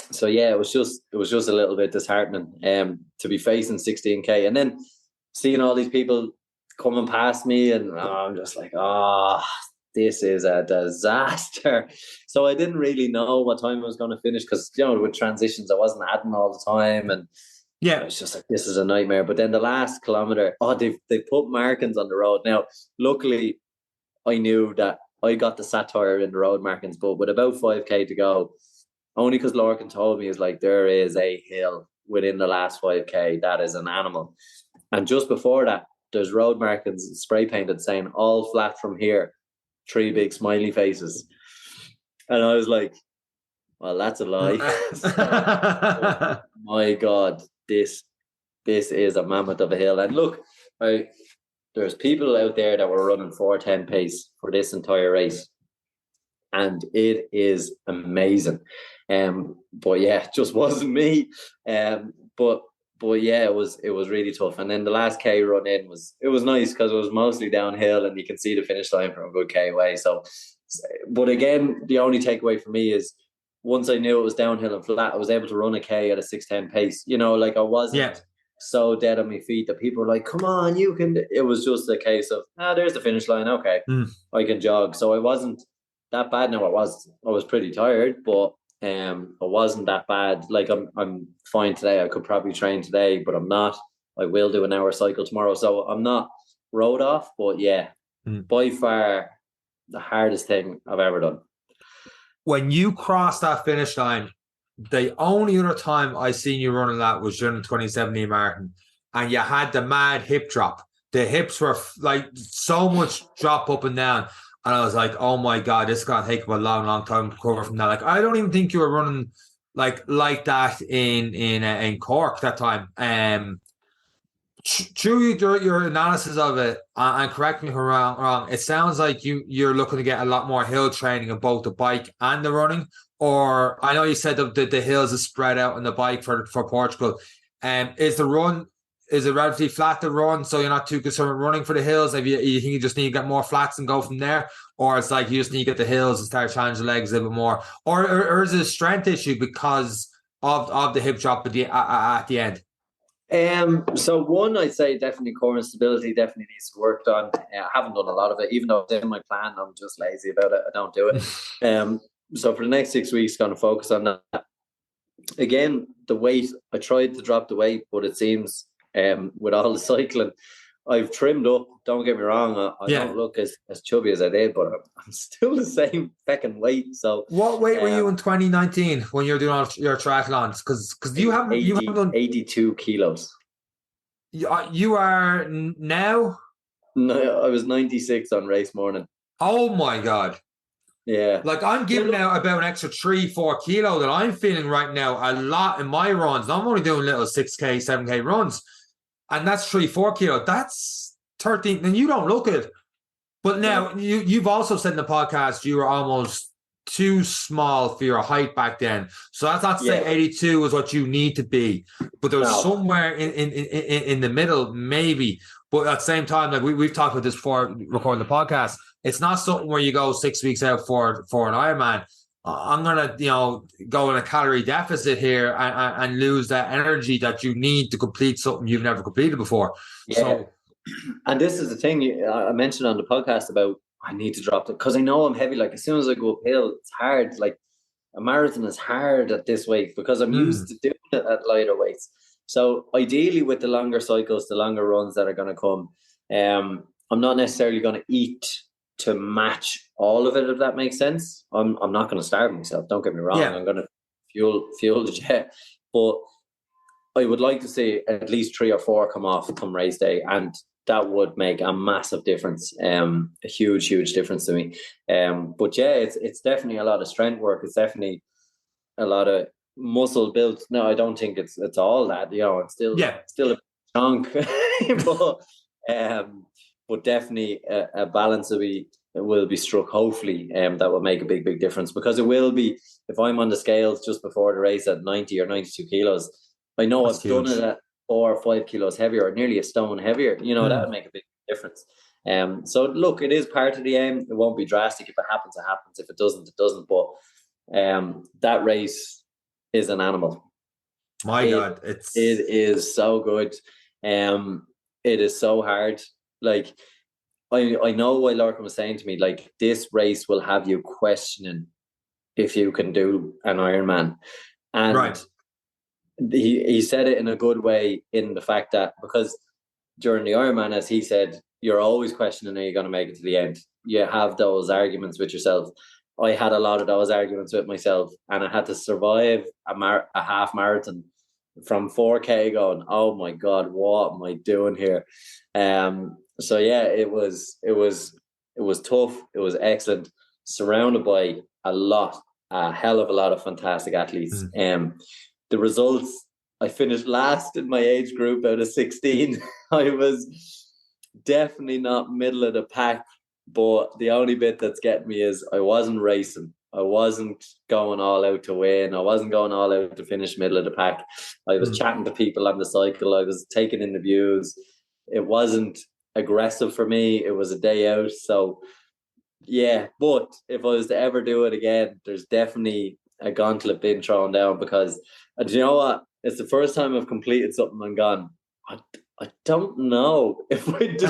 So yeah, it was just a little bit disheartening to be facing 16K and then seeing all these people coming past me, and I'm just like, this is a disaster. So I didn't really know what time I was going to finish, because with transitions I wasn't adding all the time, and it's just like, this is a nightmare. But then the last kilometer, they put markings on the road. Now luckily I knew that I got the satire in the road markings, but with about 5K to go, only because Lorcan told me, is like, there is a hill within the last 5K that is an animal, and just before that there's road markings spray painted saying all flat from here, 3 big smiley faces. And I was like, well, that's a lie. So, my God, this is a mammoth of a hill. And look, there's people out there that were running 4:10 pace for this entire race, and it is amazing. But yeah, it just wasn't me. But yeah, it was really tough. And then the last K run in was nice, because it was mostly downhill and you can see the finish line from a good K away. So, but again, the only takeaway for me is, once I knew it was downhill and flat, I was able to run a K at a 6:10 pace. Like, I wasn't so dead on my feet that people were like, come on, you can. It was just a case of, there's the finish line. Okay, I can jog. So I wasn't that bad. Now I was pretty tired, but I wasn't that bad. Like, I'm fine today. I could probably train today, but I'm not. I will do an hour cycle tomorrow, so I'm not road off. But yeah, by far the hardest thing I've ever done. When you crossed that finish line, the only other time I seen you running that was during the 2017 marathon, and you had the mad hip drop. The hips were like so much drop up and down. And I was like, oh my God, this is going to take a long, long time to recover from that. Like, I don't even think you were running like that in Cork that time. Through your analysis of it, and correct me if I'm wrong, it sounds like you're looking to get a lot more hill training in both the bike and the running. Or I know you said that the hills are spread out on the bike for Portugal. Is it relatively flat to run, so you're not too concerned with running for the hills? If you think you just need to get more flats and go from there, or it's like you just need to get the hills and start challenging the legs a little bit more, or is it a strength issue because of the hip drop at the end? So one, I'd say definitely core and stability definitely needs to be worked on. I haven't done a lot of it, even though it's in my plan. I'm just lazy about it. I don't do it. So for the next 6 weeks, going to focus on that. Again, the weight, I tried to drop the weight, but it seems with all the cycling, I've trimmed up. Don't get me wrong. I don't look as chubby as I did, but I'm still the same feckin' weight. So, what weight were you in 2019 when you were doing all your triathlons? Because you haven't done 82 kilos. You are now? No, I was 96 on race morning. Oh my God! Yeah. Like I'm giving out about an extra 3-4 kilo that I'm feeling right now a lot in my runs. I'm only doing little 6K, 7K runs. And that's 3-4 kilo. That's 13. And you don't look it. But now you've also said in the podcast you were almost too small for your height back then. So that's not saying 82 is what you need to be. But there's somewhere in the middle, maybe. But at the same time, like we've talked about this before recording the podcast, it's not something where you go 6 weeks out for an Ironman. I'm gonna, go in a calorie deficit here and lose that energy that you need to complete something you've never completed before. Yeah. So, and this is the thing I mentioned on the podcast about I need to drop it because I know I'm heavy. Like as soon as I go uphill, it's hard. Like a marathon is hard at this weight because I'm used to doing it at lighter weights. So ideally, with the longer cycles, the longer runs that are going to come, I'm not necessarily going to eat to match all of it, if that makes sense. I'm not going to starve myself. Don't get me wrong. Yeah. I'm going to fuel the jet, but I would like to see at least 3 or 4 come race day, and that would make a massive difference, a huge difference to me. But yeah, it's definitely a lot of strength work. It's definitely a lot of muscle build. No, I don't think it's all that. It's still a chunk, but definitely a balance will be struck. Hopefully, that will make a big difference because it will be. If I'm on the scales just before the race at 90 or 92 kilos, I know I've done it at 4 or 5 kilos heavier, or nearly a stone heavier. That would make a big difference. So look, it is part of the aim. It won't be drastic. If it happens, it happens. If it doesn't, it doesn't. But that race is an animal. God, it is so good. It is so hard. Like I know what Lorcan was saying to me. Like this race will have you questioning if you can do an Ironman, and right. He said it in a good way, in the fact that because during the Ironman, as he said, you're always questioning, are you going to make it to the end? You have those arguments with yourself. I had a lot of those arguments with myself, and I had to survive a half marathon from 4K going, oh my God, what am I doing here? So yeah, it was tough. It was excellent, surrounded by a hell of a lot of fantastic athletes. The results, I finished last in my age group out of 16. I was definitely not middle of the pack, but the only bit that's getting me is I wasn't racing. I wasn't going all out to win. I wasn't going all out to finish middle of the pack. I was chatting to people on the cycle. I was taking in the views. It wasn't aggressive for me. It was a day out. So, yeah, but if I was to ever do it again, there's definitely a gauntlet being thrown down because, do you know what? It's the first time I've completed something and gone, I don't know if I do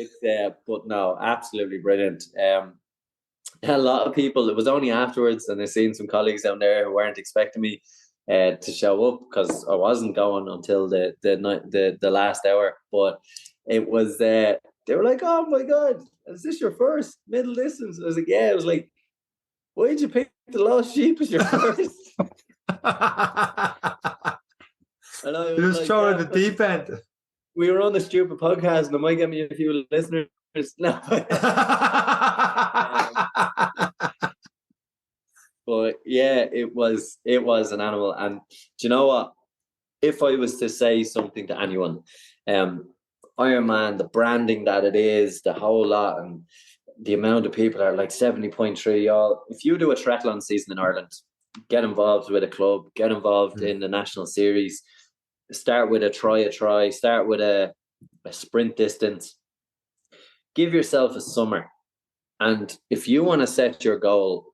this. But no, absolutely brilliant. A lot of people, it was only afterwards, and I've seen some colleagues down there who weren't expecting me to show up because I wasn't going until the last hour. But it was, they were like, oh my God, is this your first middle distance? I was like, yeah. I was like, why did you pick the Lost Sheep as your first? And I was just throwing the deep end. We were on the stupid podcast, and it might get me a few listeners. No. But yeah, it was an animal. And do you know what? If I was to say something to anyone, Ironman, the branding that it is, the whole lot, and the amount of people are like 70.3 y'all. If you do a triathlon season in Ireland, get involved with a club, get involved in the national series, start with a try, start with a sprint distance. Give yourself a summer. And if you want to set your goal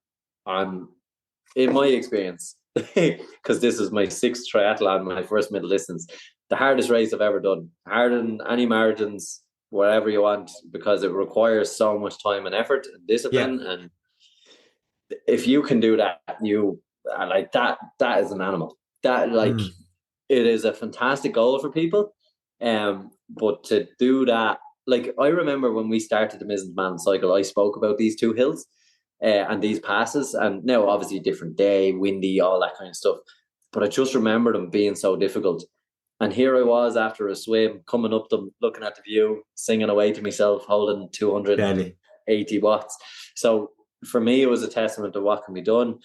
on, in my experience, because this is my 6th triathlon, my first middle distance, the hardest race I've ever done, harder than any marathons, whatever you want, because it requires so much time and effort and discipline. Yeah. And if you can do that, you like that is an animal. That it is a fantastic goal for people. But to do that, like I remember when we started the Mizzen Man cycle, I spoke about these 2 hills and these passes, and now obviously different day, windy, all that kind of stuff. But I just remember them being so difficult. And here I was after a swim, coming up them, looking at the view, singing away to myself, holding 200 80 watts. So for me, it was a testament to what can be done.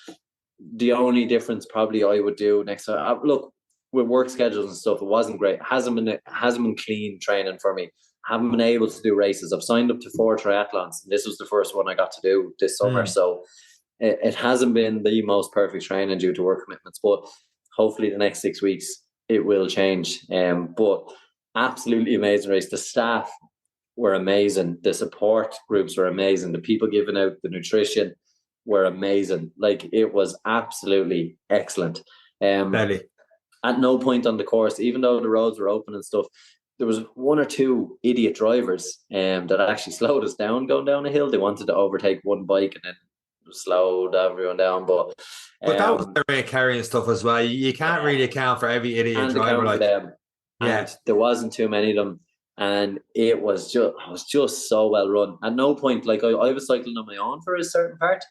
The only difference probably I would do next time, look, with work schedules and stuff, it wasn't great. It hasn't been clean training for me. I haven't been able to do races. I've signed up to 4 triathlons, and this was the first one I got to do this summer. So it hasn't been the most perfect training due to work commitments, but hopefully the next 6 weeks it will change. But absolutely amazing race. The staff were amazing. The support groups were amazing. The people giving out the nutrition were amazing. Like, it was absolutely excellent. Really? At no point on the course, even though the roads were open and stuff, there was 1 or 2 idiot drivers that actually slowed us down going down a hill. They wanted to overtake one bike and then slowed everyone down. But that was the way of carrying stuff as well. You can't really account for every idiot driver. Like them. And there wasn't too many of them. And it was just so well run. At no point, like I was cycling on my own for a certain part.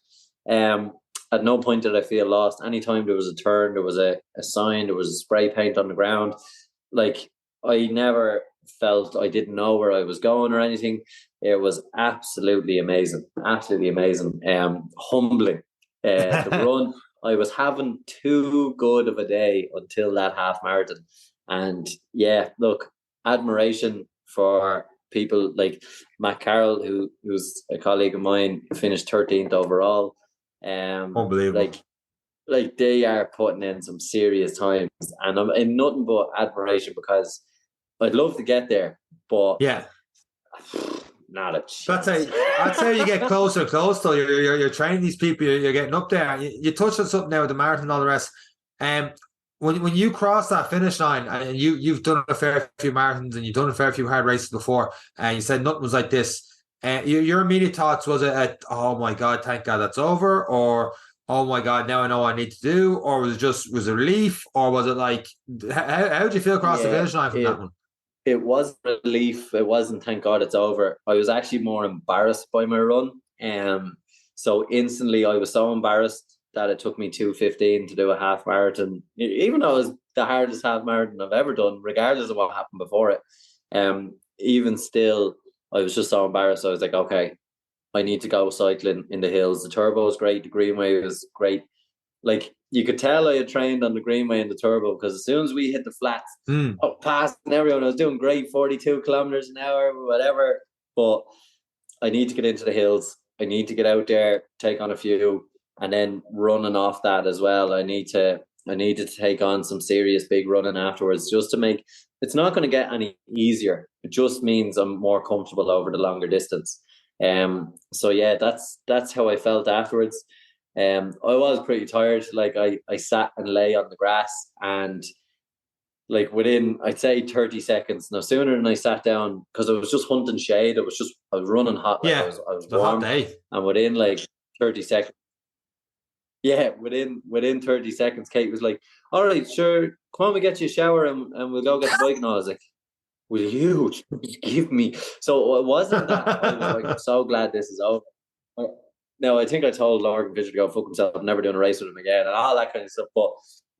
At no point did I feel lost. Anytime there was a turn, there was a sign, there was a spray paint on the ground. Like, I never felt I didn't know where I was going or anything. It was absolutely amazing. Absolutely amazing. Humbling. The run, I was having too good of a day until that half marathon. And yeah, look, admiration for people like Matt Carroll, who's a colleague of mine, finished 13th overall. Unbelievable. Like they are putting in some serious times, and I'm in nothing but admiration, because I'd love to get there, but not a chance. That's how you get closer and closer. Though you're training these people, you're getting up there. You touched on something now with the marathon and all the rest. When you cross that finish line, and you've done a fair few marathons and you've done a fair few hard races before, and you said nothing was like this. Your immediate thoughts, was it oh my God, thank God that's over, or oh my God, now I know what I need to do, or was it relief, or was it like, how did you feel across the finish line from that one? It was relief. It wasn't thank God it's over. I was actually more embarrassed by my run. So instantly I was so embarrassed that it took me 2:15 to do a half marathon, even though it was the hardest half marathon I've ever done, regardless of what happened before it. Even still, I was just so embarrassed. I was like, okay, I need to go cycling in the hills. The turbo was great. The greenway was great. Like, you could tell I had trained on the greenway and the turbo, because as soon as we hit the flats, past everyone, I was doing great, 42 kilometers an hour, whatever. But I need to get into the hills. I need to get out there, take on a few, and then running off that as well. I needed to take on some serious big running afterwards, just to make, it's not going to get any easier. It just means I'm more comfortable over the longer distance. So yeah, that's how I felt afterwards. I was pretty tired. Like, I sat and lay on the grass, and like within, I'd say 30 seconds, no sooner than I sat down, because I was just hunting shade. I was running hot. Like, I was warm. Hot day. And within like 30 seconds, within 30 seconds, Kate was like, all right, sure, come on, we get you a shower and we'll go get the bike. And I was like, will you give me? So it wasn't that. I was like, I'm so glad this is over. No, I think I told Lord Fisher to go fuck himself. I'm never doing a race with him again, and all that kind of stuff. But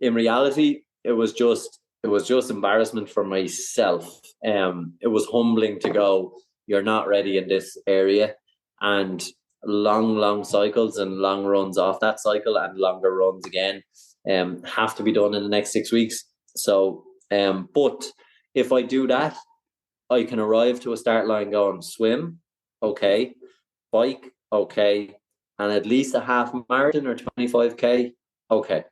in reality, it was just embarrassment for myself. It was humbling to go, you're not ready in this area, and long cycles and long runs off that cycle and longer runs again have to be done in the next 6 weeks. So, but if I do that, I can arrive to a start line going swim, okay, bike, okay, and at least a half marathon or 25k, okay.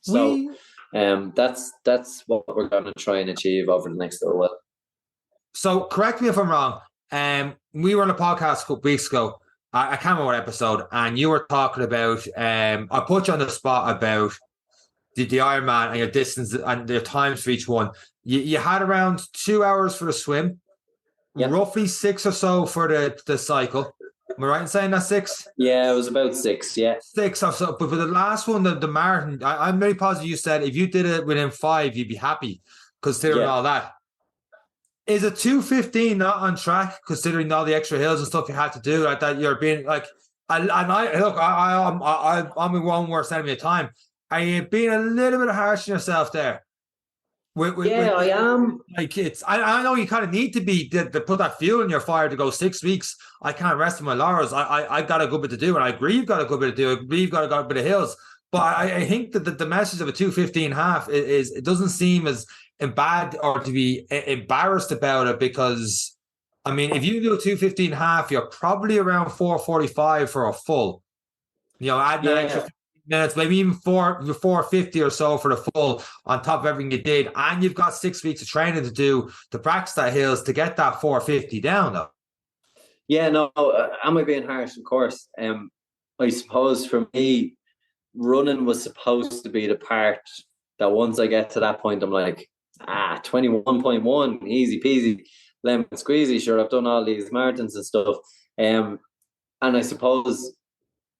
So that's what we're going to try and achieve over the next little while. So correct me if I'm wrong. We were on a podcast a couple weeks ago. I can't remember what episode, and you were talking about, I put you on the spot about the Ironman and your distance and the times for each one. You had around 2 hours for the swim, roughly 6 or so for the cycle. Am I right in saying that 6? Yeah, it was about 6, yeah. 6 or so. But for the last one, the marathon, I'm very positive you said if you did it within 5, you'd be happy, considering all that. Is it 2:15 not on track, considering all the extra hills and stuff you had to do, like that? You're being like, I'm in one worst enemy of time. Are you being a little bit harsh on yourself there? Yeah, I am. Like I know you kind of need to be to put that fuel in your fire to go 6 weeks. I can't rest on my laurels. I've got a good bit to do, and I agree you've got a good bit to do. I agree you've got a good bit of hills, but I think that the message of a 2:15.5 is it doesn't seem as bad or to be embarrassed about it, because I mean, if you do a 2:15.5, you're probably around 4:45 for a full. Add an extra Yeah. 15 minutes, maybe even 4:50 or so for the full on top of everything you did. And you've got 6 weeks of training to do to practice that hills to get that 4:50 down, though. Yeah, no, am I being harsh? Of course. I suppose for me, running was supposed to be the part that once I get to that point, I'm like, 21.1, easy peasy, lemon squeezy. Sure, I've done all these marathons and stuff. And I suppose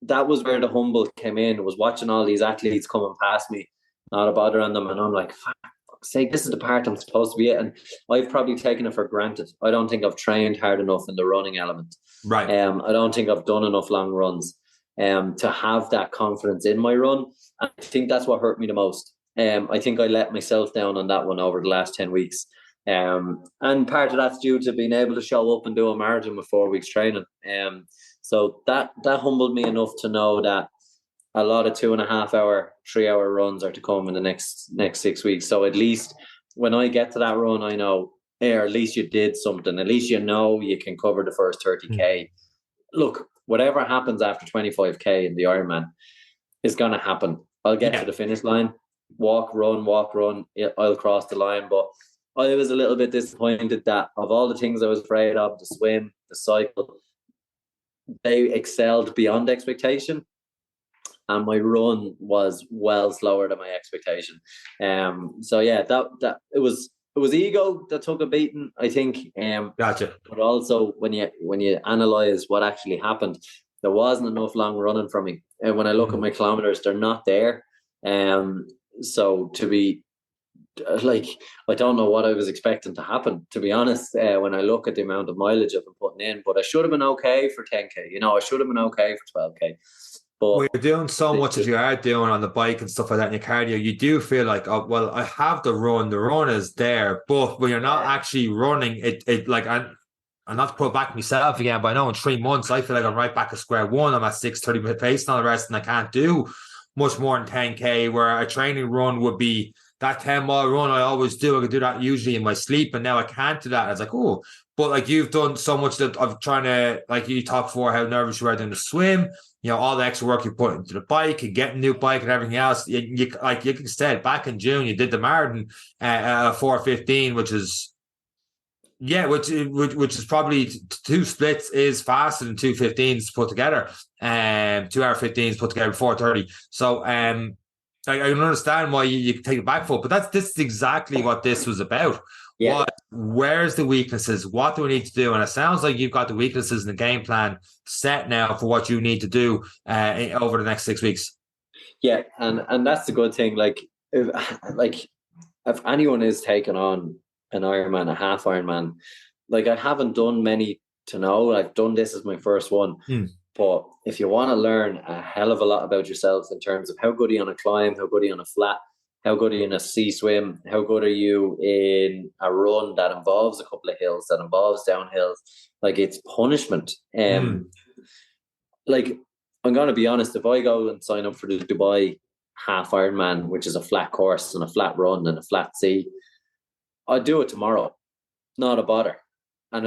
that was where the humble came in, was watching all these athletes coming past me, not a bother on them. And I'm like, fuck's sake, this is the part I'm supposed to be at. And I've probably taken it for granted. I don't think I've trained hard enough in the running element. Right. I don't think I've done enough long runs to have that confidence in my run. I think that's what hurt me the most. I think I let myself down on that one over the last 10 weeks. And part of that's due to being able to show up and do a marathon with 4 weeks training. So that humbled me enough to know that a lot of 2.5 hour, 3 hour runs are to come in the next 6 weeks. So at least when I get to that run, I know, at least you did something. At least you know you can cover the first 30K. Look, whatever happens after 25K in the Ironman is going to happen. I'll get to the finish line, walk, run. I'll cross the line. But I was a little bit disappointed that of all the things I was afraid of, the swim, the cycle, they excelled beyond expectation. And my run was well slower than my expectation. So yeah, that it was ego that took a beating, I think. Gotcha. But also when you analyze what actually happened, there wasn't enough long running for me. And when I look at my kilometers, they're not there. So to be like, I don't know what I was expecting to happen, to be honest, when I look at the amount of mileage I've been putting in. But I should have been okay for 10K. I should have been okay for 12K. But when you're doing so much as you are doing on the bike and stuff like that in your cardio, you do feel like, oh, well, I have the run is there. But when you're not actually running, it like, I'm not to put back myself again, but I know in 3 months, I feel like I'm right back at square one. I'm at 6:30 pace and all the rest, and I can't do much more than 10K, where a training run would be that 10-mile run I always do. I could do that usually in my sleep, and now I can't do that. And it's like, oh, but like you've done so much that of trying to, like you talked for how nervous you are doing the swim, all the extra work you put into the bike and getting a new bike and everything else. You like you said, back in June, you did the marathon 4:15, which is which is probably 2 splits is faster than 2:15s put together, 2:15s put together 4:30. So I can understand why you take it back for, but this is exactly what this was about. yeah. Where's the weaknesses? What do we need to do? And it sounds like you've got the weaknesses in the game plan set now for what you need to do over the next 6 weeks. Yeah, and that's the good thing. Like if anyone is taking on an Ironman, a half Ironman, like I haven't done many to know. I've done this as my first one. But if you want to learn a hell of a lot about yourself in terms of how good are you on a climb, how good are you on a flat, how good are you in a sea swim, how good are you in a run that involves a couple of hills, that involves downhills, like it's punishment. Like, I'm going to be honest, if I go and sign up for the Dubai half Ironman, which is a flat course and a flat run and a flat sea, I'd do it tomorrow. Not a bother. And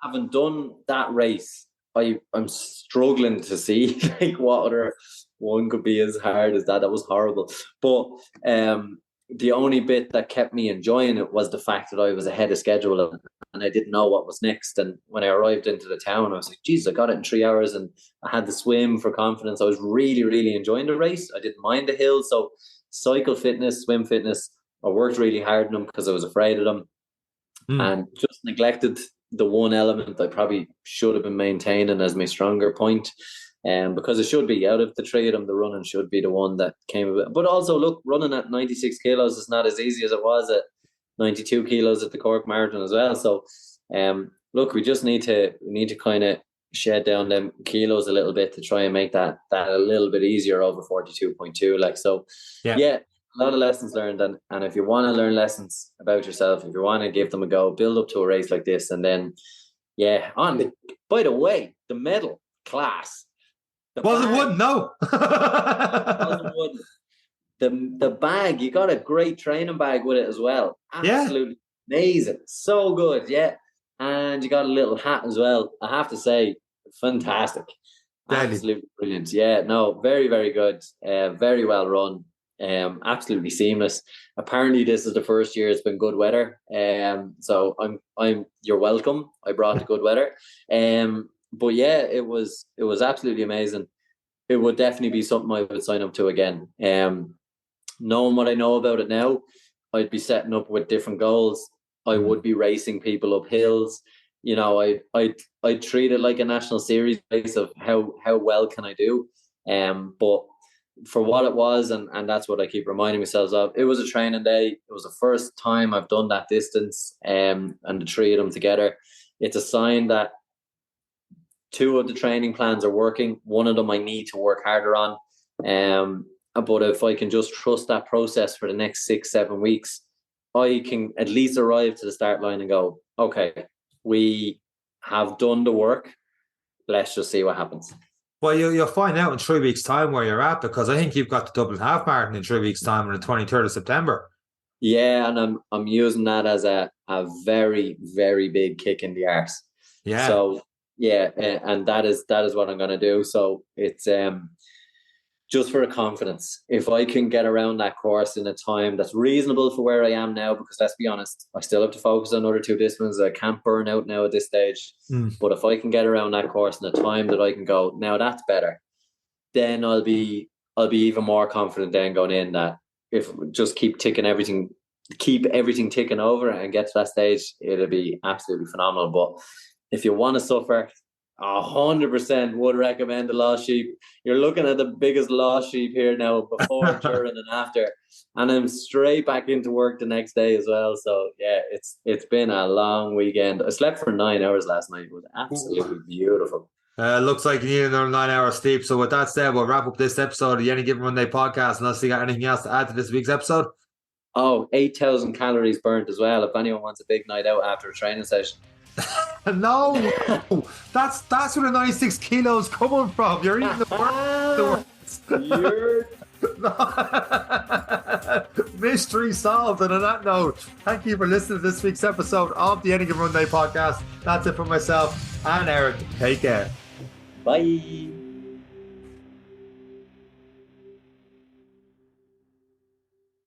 having done that race, I'm struggling to see like what other one could be as hard as that. That was horrible. But the only bit that kept me enjoying it was the fact that I was ahead of schedule and I didn't know what was next. And when I arrived into the town, I was like, geez, I got it in 3 hours and I had the swim for confidence. I was really, really enjoying the race. I didn't mind the hills. So cycle fitness, swim fitness, I worked really hard on them because I was afraid of them and just neglected the one element I probably should have been maintaining as my stronger point. Because it should be, out of the three of them, the running should be the one that came of it. But also, look, running at 96 kilos is not as easy as it was at 92 kilos at the Cork Marathon as well. So, look, we just need to kind of shed down them kilos a little bit to try and make that a little bit easier over 42.2. Like, so, yeah. A lot of lessons learned, and if you want to learn lessons about yourself, if you want to give them a go, build up to a race like this, and then by the way, the medal class. Wasn't wooden, no. Wasn't wooden. The bag, you got a great training bag with it as well. Absolutely amazing. So good, yeah. And you got a little hat as well. I have to say, fantastic. Deadly. Absolutely brilliant. Yeah, no, very, very good. Very well run. Absolutely seamless. Apparently this is the first year it's been good weather. So you're welcome. I brought the good weather. But yeah, it was absolutely amazing. It would definitely be something I would sign up to again. Knowing what I know about it now, I'd be setting up with different goals. I would be racing people up hills. You know, I treat it like a national series race of how well can I do. But for what it was, and that's what I keep reminding myself of, it was a training day. It was the first time I've done that distance, and the three of them together. It's a sign that two of the training plans are working. One of them I need to work harder on. But if I can just trust that process for the next 6-7 weeks, I can at least arrive to the start line and go, okay, we have done the work. Let's just see what happens. Well, you'll find out in 3 weeks' time where you're at, because I think you've got the Dublin Half Marathon in 3 weeks' time on the 23rd of September. Yeah, and I'm using that as a very, very big kick in the arse. Yeah. So yeah, and that is what I'm going to do. So it's just for a confidence. If I can get around that course in a time that's reasonable for where I am now, because let's be honest, I still have to focus on other two disciplines. I can't burn out now at this stage. But if I can get around that course in a time that I can go, now that's better, then I'll be even more confident then going in that if just keep everything ticking over and get to that stage, it'll be absolutely phenomenal. But if you want to suffer, 100% would recommend the Lost Sheep. You're looking at the biggest Lost Sheep here now, before, during, and after. And I'm straight back into work the next day as well. So yeah, it's been a long weekend. I slept for 9 hours last night. It was absolutely beautiful. Looks like you need another 9 hours sleep. So with that said, we'll wrap up this episode of the Any Given Runday podcast, unless you got anything else to add to this week's episode. 8,000 calories burnt as well, if anyone wants a big night out after a training session. No, that's where the 96 kilos coming from. You're eating the mystery solved. And on that note, thank you for listening to this week's episode of the Any Given Runday podcast. That's it for myself and Eric. Take care. Bye.